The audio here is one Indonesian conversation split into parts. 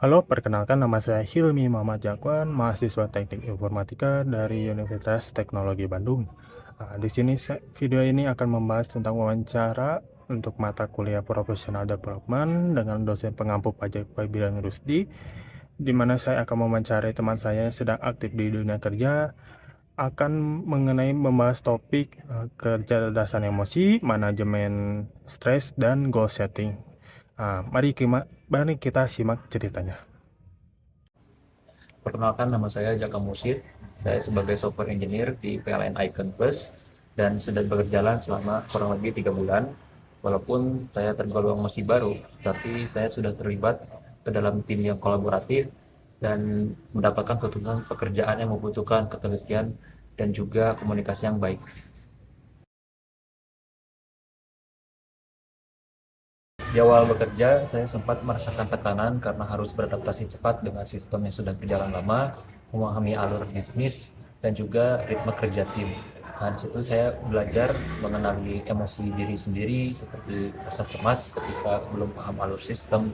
Halo, perkenalkan nama saya Hilmi Muhammad Jakwan, mahasiswa Teknik Informatika dari Universitas Teknologi Bandung. Di sini video ini akan membahas tentang wawancara untuk mata kuliah Professional Development dengan dosen pengampu pajak Febian Rusdi, di mana saya akan mewawancarai teman saya yang sedang aktif di dunia kerja, akan mengenai membahas topik kecerdasan emosi, manajemen stres, dan goal setting. Mari kita simak ceritanya. Perkenalkan, nama saya Jaka Mursid. Saya sebagai software engineer di PLN Icon Plus dan sudah berjalan selama kurang lebih 3 bulan. Walaupun saya tergolong masih baru, tapi saya sudah terlibat ke dalam tim yang kolaboratif dan mendapatkan tuntutan pekerjaan yang membutuhkan ketelitian dan juga komunikasi yang baik. Di awal bekerja, saya sempat merasakan tekanan karena harus beradaptasi cepat dengan sistem yang sudah berjalan lama, memahami alur bisnis, dan juga ritme kerja tim. Nah, di situ saya belajar mengenali emosi diri sendiri, seperti rasa cemas ketika belum paham alur sistem,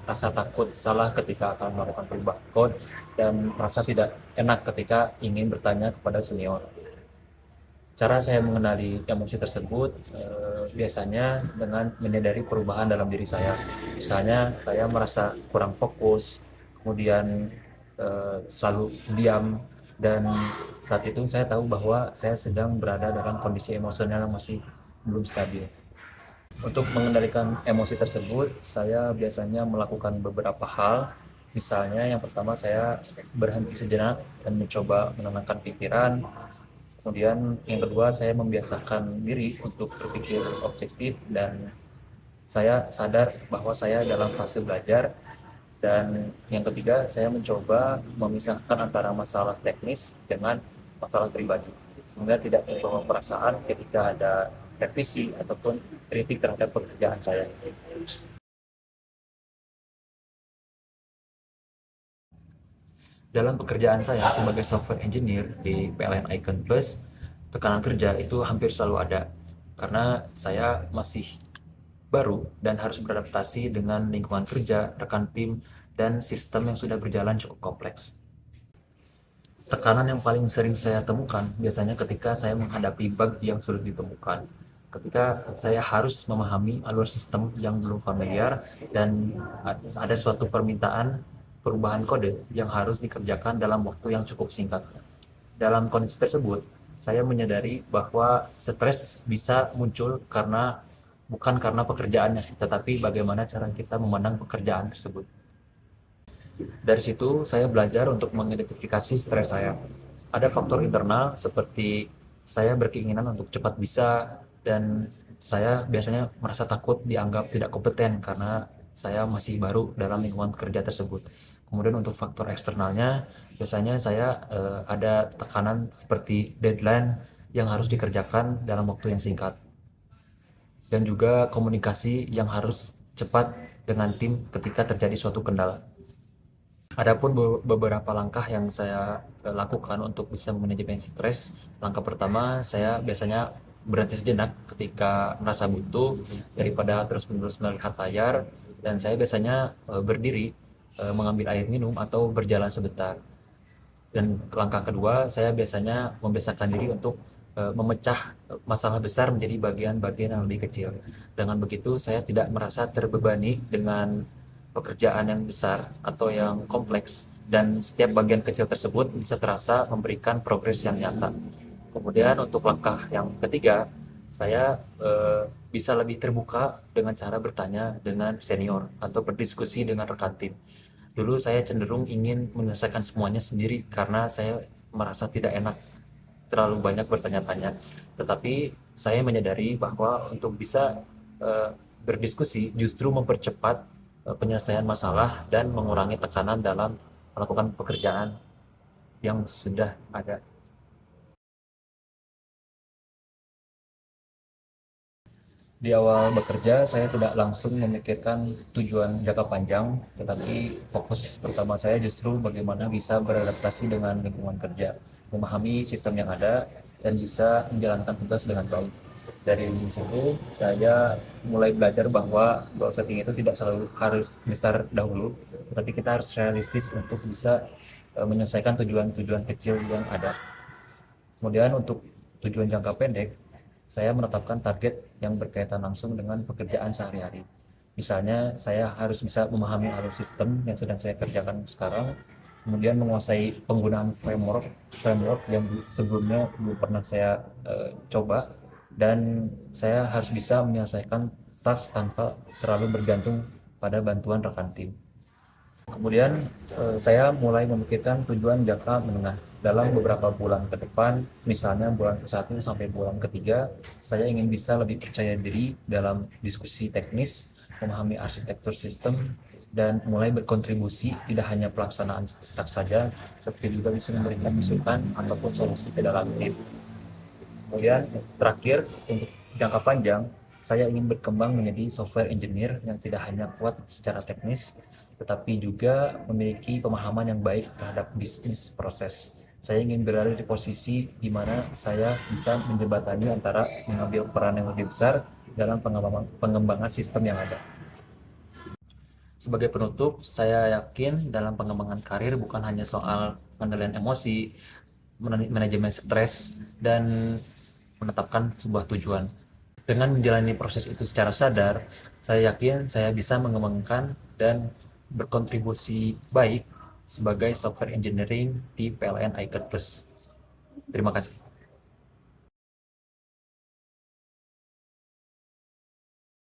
rasa takut salah ketika akan melakukan perubahan code, dan rasa tidak enak ketika ingin bertanya kepada senior. Cara saya mengenali emosi tersebut biasanya dengan menyadari perubahan dalam diri saya. Misalnya saya merasa kurang fokus, kemudian selalu diam, dan saat itu saya tahu bahwa saya sedang berada dalam kondisi emosional yang masih belum stabil. Untuk mengendalikan emosi tersebut, saya biasanya melakukan beberapa hal. Misalnya yang pertama, saya berhenti sejenak dan mencoba menenangkan pikiran. Kemudian yang kedua, saya membiasakan diri untuk berpikir objektif dan saya sadar bahwa saya dalam fase belajar. Dan yang ketiga, saya mencoba memisahkan antara masalah teknis dengan masalah pribadi, sehingga tidak terbawa perasaan ketika ada revisi ataupun kritik terhadap pekerjaan saya. Dalam pekerjaan saya sebagai software engineer di PLN Icon Plus, tekanan kerja itu hampir selalu ada karena saya masih baru dan harus beradaptasi dengan lingkungan kerja, rekan tim, dan sistem yang sudah berjalan cukup kompleks. Tekanan yang paling sering saya temukan biasanya ketika saya menghadapi bug yang sulit ditemukan. Ketika saya harus memahami alur sistem yang belum familiar dan ada suatu permintaan perubahan kode yang harus dikerjakan dalam waktu yang cukup singkat. Dalam kondisi tersebut, saya menyadari bahwa stres bisa muncul bukan karena pekerjaannya, tetapi bagaimana cara kita memandang pekerjaan tersebut. Dari situ, saya belajar untuk mengidentifikasi stres saya. Ada faktor internal seperti saya berkeinginan untuk cepat bisa, dan saya biasanya merasa takut dianggap tidak kompeten karena saya masih baru dalam lingkungan kerja tersebut. Kemudian untuk faktor eksternalnya, biasanya saya ada tekanan seperti deadline yang harus dikerjakan dalam waktu yang singkat, dan juga komunikasi yang harus cepat dengan tim ketika terjadi suatu kendala. Adapun beberapa langkah yang saya lakukan untuk bisa memanajemen stres. Langkah pertama, saya biasanya berhenti sejenak ketika merasa butuh daripada terus-menerus melihat layar, dan saya biasanya berdiri, mengambil air minum atau berjalan sebentar. Dan langkah kedua, saya biasanya membiasakan diri untuk memecah masalah besar menjadi bagian-bagian yang lebih kecil. Dengan begitu, saya tidak merasa terbebani dengan pekerjaan yang besar atau yang kompleks, dan setiap bagian kecil tersebut bisa terasa memberikan progres yang nyata. Kemudian untuk langkah yang ketiga, saya bisa lebih terbuka dengan cara bertanya dengan senior atau berdiskusi dengan rekan tim. Dulu saya cenderung ingin menyelesaikan semuanya sendiri karena saya merasa tidak enak terlalu banyak bertanya-tanya. Tetapi saya menyadari bahwa untuk bisa berdiskusi justru mempercepat penyelesaian masalah dan mengurangi tekanan dalam melakukan pekerjaan yang sudah ada. Di awal bekerja, saya tidak langsung memikirkan tujuan jangka panjang, tetapi fokus pertama saya justru bagaimana bisa beradaptasi dengan lingkungan kerja, memahami sistem yang ada, dan bisa menjalankan tugas dengan baik. Dari situ saya mulai belajar bahwa goal setting itu tidak selalu harus besar dahulu, tapi kita harus realistis untuk bisa menyelesaikan tujuan-tujuan kecil yang ada. Kemudian untuk tujuan jangka pendek, saya menetapkan target yang berkaitan langsung dengan pekerjaan sehari-hari. Misalnya, saya harus bisa memahami alur sistem yang sedang saya kerjakan sekarang, kemudian menguasai penggunaan framework yang sebelumnya belum pernah saya coba, dan saya harus bisa menyelesaikan task tanpa terlalu bergantung pada bantuan rekan tim. Kemudian saya mulai memikirkan tujuan jangka menengah. Dalam beberapa bulan ke depan, misalnya bulan ke-1 sampai bulan ke-3, saya ingin bisa lebih percaya diri dalam diskusi teknis, memahami arsitektur sistem, dan mulai berkontribusi tidak hanya pelaksanaan task saja, tapi juga bisa memberikan masukan ataupun solusi ke dalam tim. Kemudian terakhir, untuk jangka panjang, saya ingin berkembang menjadi software engineer yang tidak hanya kuat secara teknis, tetapi juga memiliki pemahaman yang baik terhadap bisnis proses. Saya ingin berada di posisi di mana saya bisa menjembatani antara mengambil peran yang lebih besar dalam pengembangan sistem yang ada. Sebagai penutup, saya yakin dalam pengembangan karir bukan hanya soal pengendalian emosi, manajemen stres, dan menetapkan sebuah tujuan. Dengan menjalani proses itu secara sadar, saya yakin saya bisa mengembangkan dan berkontribusi baik sebagai software engineering di PLN Icon Plus. Terima kasih.